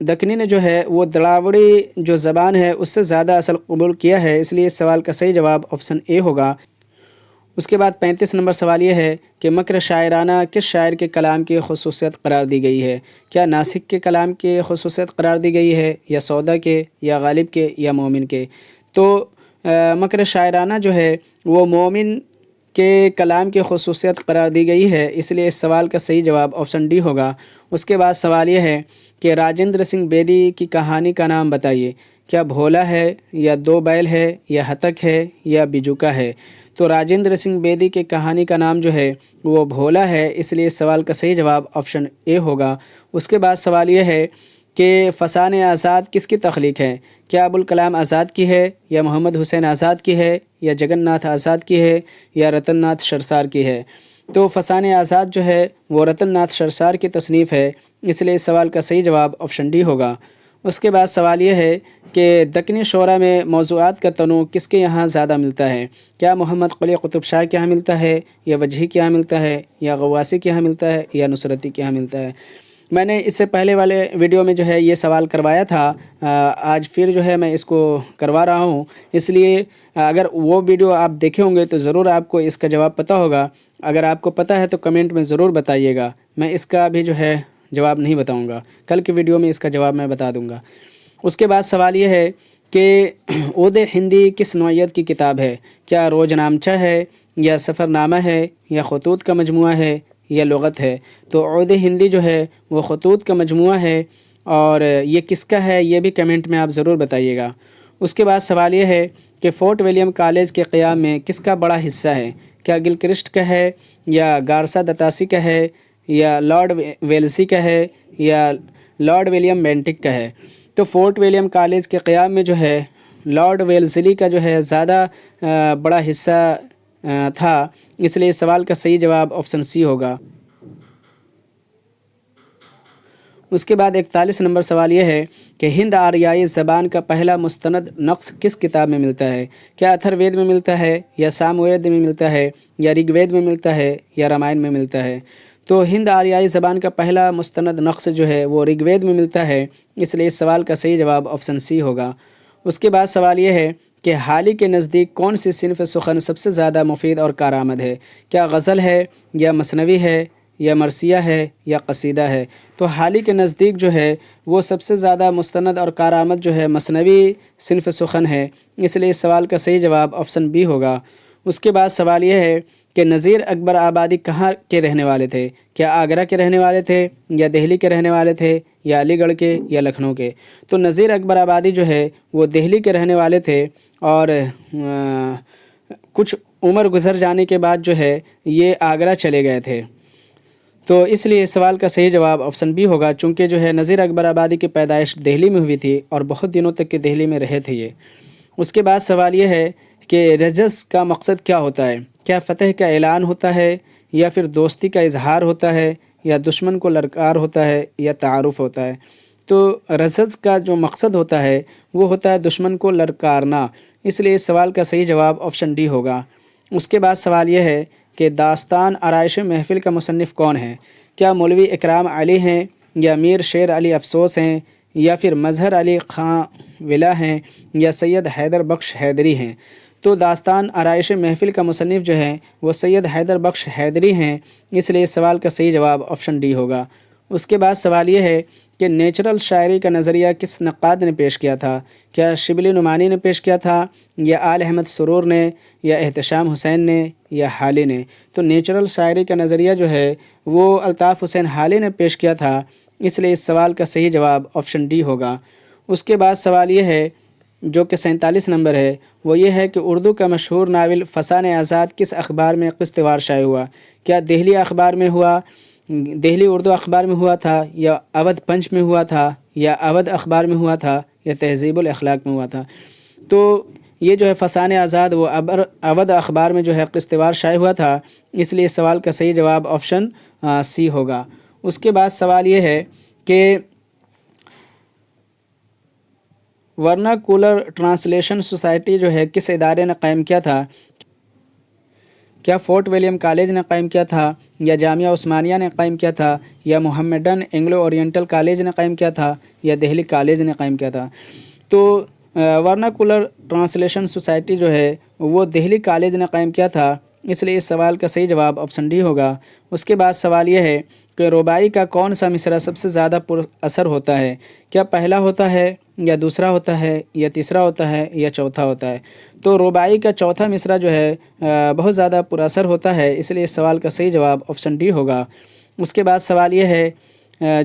دکنی نے جو ہے وہ دراوڑی جو زبان ہے اس سے زیادہ اصل قبول کیا ہے، اس لیے اس سوال کا صحیح جواب آپشن اے ہوگا۔ اس کے بعد 35 نمبر سوال یہ ہے کہ مکر شاعرانہ کس شاعر کے کلام کی خصوصیت قرار دی گئی ہے؟ کیا ناسک کے کلام کی خصوصیت قرار دی گئی ہے، یا سودا کے، یا غالب کے، یا مومن کے؟ تو مکر شاعرانہ جو ہے وہ مومن کے کلام کی خصوصیت قرار دی گئی ہے، اس لیے اس سوال کا صحیح جواب آپشن ڈی ہوگا۔ اس کے بعد سوال یہ ہے کہ راجندر سنگھ بیدی کی کہانی کا نام بتائیے۔ کیا بھولا ہے، یا دو بیل ہے، یا ہتک ہے، یا بجوکا ہے؟ تو راجندر سنگھ بیدی کی کہانی کا نام جو ہے وہ بھولا ہے، اس لیے اس سوال کا صحیح جواب آپشن اے ہوگا۔ اس کے بعد سوال یہ ہے کہ فسان آزاد کس کی تخلیق ہے؟ کیا ابوالکلام آزاد کی ہے، یا محمد حسین آزاد کی ہے، یا جگن ناتھ آزاد کی ہے، یا رتن ناتھ شرسار کی ہے؟ تو فسان آزاد جو ہے وہ رتن ناتھ شرسار کی تصنیف ہے، اس لیے اس سوال کا صحیح جواب آپشن ڈی ہوگا۔ اس کے بعد سوال یہ ہے کہ دکنی شعراء میں موضوعات کا تنوع کس کے یہاں زیادہ ملتا ہے؟ کیا محمد قلی قطب شاہ کے یہاں ملتا ہے، یا وجہی کے یہاں ملتا ہے، یا غواسی کے یہاں ملتا ہے، یا نصرتی کے یہاں ملتا ہے؟ میں نے اس سے پہلے والے ویڈیو میں جو ہے یہ سوال کروایا تھا، آج پھر جو ہے میں اس کو کروا رہا ہوں، اس لیے اگر وہ ویڈیو آپ دیکھے ہوں گے تو ضرور آپ کو اس کا جواب پتہ ہوگا۔ اگر آپ کو پتہ ہے تو کمنٹ میں ضرور بتائیے گا، میں اس کا بھی جو ہے جواب نہیں بتاؤں گا، کل کی ویڈیو میں اس کا جواب میں بتا دوں گا۔ اس کے بعد سوال یہ ہے کہ عود ہندی کس نوعیت کی کتاب ہے؟ کیا روز نامچہ ہے، یا سفر نامہ ہے، یا خطوط کا مجموعہ ہے، یا لغت ہے؟ تو عود ہندی جو ہے وہ خطوط کا مجموعہ ہے، اور یہ کس کا ہے یہ بھی کمنٹ میں آپ ضرور بتائیے گا۔ اس کے بعد سوال یہ ہے کہ فورٹ ولیم کالج کے قیام میں کس کا بڑا حصہ ہے؟ کیا گلکرسٹ کا ہے، یا گارسا دتاسی کا ہے، یا لارڈ ویلسی کا ہے، یا لارڈ ولیم بینٹک کا ہے؟ تو فورٹ ولیم کالج کے قیام میں جو ہے لارڈ ویلزلی کا جو ہے زیادہ بڑا حصہ تھا، اس لیے اس سوال کا صحیح جواب آپشن سی ہوگا۔ اس کے بعد 41 نمبر سوال یہ ہے کہ ہند آریائی زبان کا پہلا مستند نقش کس کتاب میں ملتا ہے؟ کیا اتھر وید میں ملتا ہے، یا سام وید میں ملتا ہے، یا رگ وید میں ملتا ہے، یا رامائن میں ملتا ہے؟ تو ہند آریائی زبان کا پہلا مستند نقش جو ہے وہ رگ وید میں ملتا ہے، اس لیے اس سوال کا صحیح جواب آپشن سی ہوگا۔ اس کے بعد سوال یہ ہے کہ حالی کے نزدیک کون سی صنف سخن سب سے زیادہ مفید اور کارآمد ہے؟ کیا غزل ہے، یا مثنوی ہے، یا مرثیہ ہے، یا قصیدہ ہے؟ تو حالی کے نزدیک جو ہے وہ سب سے زیادہ مستند اور کارآمد جو ہے مثنوی صنف سخن ہے، اس لیے اس سوال کا صحیح جواب آپشن بی ہوگا۔ اس کے بعد سوال یہ ہے کہ نذیر اکبر آبادی کہاں کے رہنے والے تھے؟ کیا آگرہ کے رہنے والے تھے، یا دہلی کے رہنے والے تھے، یا علی گڑھ کے، یا لکھنؤ کے؟ تو نذیر اکبر آبادی جو ہے وہ دہلی کے رہنے والے تھے، اور کچھ عمر گزر جانے کے بعد جو ہے یہ آگرہ چلے گئے تھے، تو اس لیے اس سوال کا صحیح جواب آپشن بی ہوگا، چونکہ جو ہے نذیر اکبر آبادی کی پیدائش دہلی میں ہوئی تھی، اور بہت دنوں تک کہ دہلی میں رہے تھے یہ۔ اس کے بعد سوال یہ ہے کہ رجز کا مقصد کیا ہوتا ہے؟ کیا فتح کا اعلان ہوتا ہے، یا پھر دوستی کا اظہار ہوتا ہے، یا دشمن کو للکار ہوتا ہے، یا تعارف ہوتا ہے؟ تو رجز کا جو مقصد ہوتا ہے وہ ہوتا ہے دشمن کو للکارنا، اس لیے اس سوال کا صحیح جواب آپشن ڈی ہوگا۔ اس کے بعد سوال یہ ہے کہ داستان آرائش محفل کا مصنف کون ہے؟ کیا مولوی اکرام علی ہیں، یا میر شیر علی افسوس ہیں، یا پھر مظہر علی خاں ولا ہیں، یا سید حیدر بخش حیدری ہیں؟ تو داستان آرائش محفل کا مصنف جو ہے وہ سید حیدر بخش حیدری ہیں، اس لیے اس سوال کا صحیح جواب آپشن ڈی ہوگا۔ اس کے بعد سوال یہ ہے کہ نیچرل شاعری کا نظریہ کس نقاد نے پیش کیا تھا؟ کیا شبلی نعمانی نے پیش کیا تھا، یا آل احمد سرور نے، یا احتشام حسین نے، یا حالی نے؟ تو نیچرل شاعری کا نظریہ جو ہے وہ الطاف حسین حالی نے پیش کیا تھا، اس لیے اس سوال کا صحیح جواب آپشن ڈی ہوگا۔ اس کے بعد سوال یہ ہے جو کہ 47 نمبر ہے، وہ یہ ہے کہ اردو کا مشہور ناول فسان آزاد کس اخبار میں قسط وار شائع ہوا؟ کیا دہلی اخبار میں ہوا، دہلی اردو اخبار میں ہوا تھا، یا اودھ پنچ میں ہوا تھا، یا اودھ اخبار میں ہوا تھا، یا تہذیب الاخلاق میں ہوا تھا؟ تو یہ جو ہے فسان آزاد وہ اودھ اخبار میں جو ہے قسط وار شائع ہوا تھا، اس لیے اس سوال کا صحیح جواب آپشن سی ہوگا۔ اس کے بعد سوال یہ ہے کہ ورناکولر ٹرانسلیشن سوسائٹی جو ہے کس ادارے نے قائم کیا تھا؟ کیا فورٹ ولیم کالج نے قائم کیا تھا، یا جامعہ عثمانیہ نے قائم کیا تھا، یا محمڈن اینگلو اورینٹل کالج نے قائم کیا تھا، یا دہلی کالج نے قائم کیا تھا؟ تو ورناکولر ٹرانسلیشن سوسائٹی جو ہے وہ دہلی کالج نے قائم کیا تھا، اس لیے اس سوال کا صحیح جواب آپشن ڈی ہوگا۔ اس کے بعد سوال یہ ہے کہ رباعی کا کون سا مصرع سب سے زیادہ پر اثر ہوتا ہے؟ کیا پہلا ہوتا ہے، یا دوسرا ہوتا ہے، یا تیسرا ہوتا ہے، یا چوتھا ہوتا ہے؟ تو رباعی کا چوتھا مصرع جو ہے بہت زیادہ پر اثر ہوتا ہے، اس لیے اس سوال کا صحیح جواب آپشن ڈی ہوگا۔ اس کے بعد سوال یہ ہے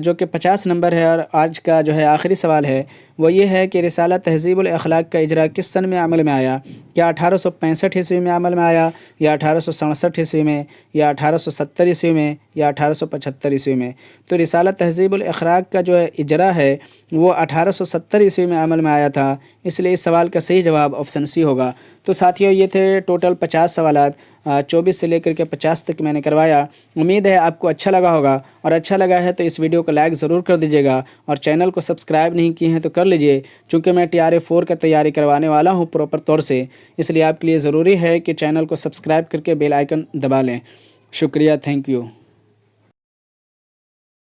جو کہ 50 نمبر ہے اور آج کا جو ہے آخری سوال ہے، وہ یہ ہے کہ رسالہ تہذیب الاخلاق کا اجرا کس سن میں عمل میں آیا؟ کیا 1865 عیسوی میں عمل میں آیا، یا 1867 عیسوی میں، یا 1870 عیسوی میں، یا 1875 عیسوی میں؟ تو رسالہ تہذیب الاخلاق کا جو اجرا ہے وہ 1870 عیسوی میں عمل میں آیا تھا، اس لیے اس سوال کا صحیح جواب آپشن سی ہوگا۔ تو ساتھیوں یہ تھے ٹوٹل 50 سوالات، 24 سے لے کر کے 50 تک میں نے کروایا۔ امید ہے آپ کو اچھا لگا ہوگا، اور اچھا لگا ہے تو اس ویڈیو کو لائک ضرور کر دیجیے گا، اور چینل کو سبسکرائب نہیں کیے ہیں تو کر لیجئے، چونکہ میں TRA 4 کا تیاری کروانے والا ہوں پراپر طور سے، اس لیے آپ کے لیے ضروری ہے کہ چینل کو سبسکرائب کر کے بیل آئیکن دبا لیں۔ شکریہ، تھینک یو۔